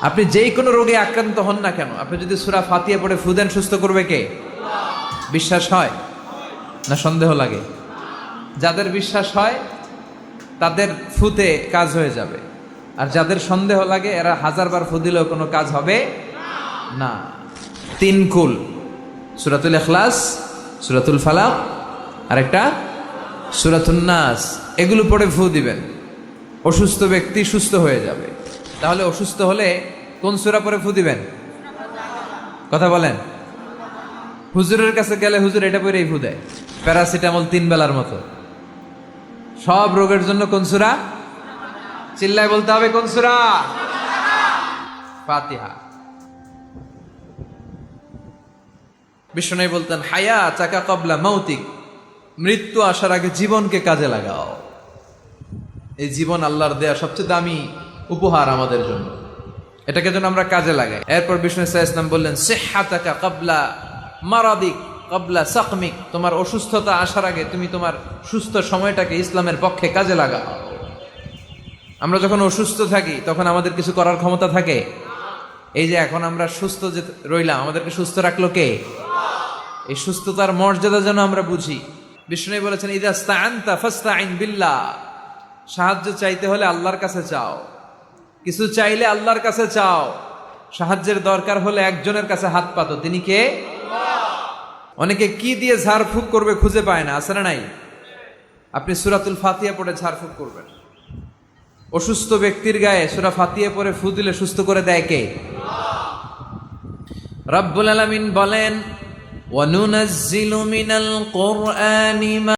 আপনি যেই কোনো রোগে আক্রান্ত হন না কেন, আপনি যদি সূরা ফাতিহা পড়ে ফু দেন, সুস্থ করবে কে? বিশ্বাস হয় না সন্দেহ লাগে? যাদের বিশ্বাস হয় তাদের ফুতে কাজ হয়ে যাবে, আর যাদের সন্দেহ লাগে এরা হাজারবার ফু দিলেও কোনো কাজ হবে না। তিন কুল, সূরাতুল ইখলাস, সূরাতুল ফালাক, আর একটা সূরাতুন নাস, এগুলো পড়ে ফু দিবেন, অসুস্থ ব্যক্তি সুস্থ হয়ে যাবে। তাহলে অসুস্থ হলে কোন সূরা পড়ে ফু দিবেন? কথা বলেন। হুজুরের কাছে গেলে হুজুর এটা পড়েই ফু দেয়, প্যারাসিটামল 3 বেলার মতো। সব রোগের জন্য কোন সূরা? চিল্লায় বলতে হবে কোন সূরা? ফাতিহা। বিষ্ণু বলতেন হায়া চাকা কবলা মাউতিক, মৃত্যু আসার আগে জীবনকে কাজে লাগাও। এই জীবন আল্লাহর দেয়া সবচেয়ে দামি উপহার আমাদের জন্য, এটাকে যেন আমরা কাজে লাগাই। এরপর বিষ্ণু ইসলাম বললেন সিহহাতাকা ক্বাবলা মারাদিক ক্বাবলা সাকমিক, তোমার অসুস্থতা আসার আগে তুমি তোমার সুস্থ সময়টাকে ইসলামের পক্ষে কাজে লাগাও। আমরা যখন অসুস্থ থাকি তখন আমাদের কিছু করার ক্ষমতা থাকে? এই যে এখন আমরা সুস্থ যে রইলাম, আমাদেরকে সুস্থ রাখলো কে? এই সুস্থতার মর্যাদা যেন আমরা বুঝি। বিষ্ণু বলেছেন ইযা ইসতাআনতা ফাসতাইন বিল্লাহ, সাহায্য চাইতে হলে আল্লাহর কাছে চাও, কিছু চাইলে আল্লাহর কাছে চাও, সাহায্যের দরকার হলে একজনের কাছে হাত পাতো, তিনি কে? অনেকে কি দিয়ে ঝাড়ফুঁক করবে খুঁজে পায় না, আছে না নাই? আপনি সূরাতুল ফাতিহা পড়ে ঝাড়ফুঁক করবেন। অসুস্থ ব্যক্তির গায়ে সূরা ফাতিহা পড়ে ফু দিলে সুস্থ করে দেয় কে? রব্বুল আলামিন বলেন ওয়ানুনাজ্জিলু মিনাল কুরআনি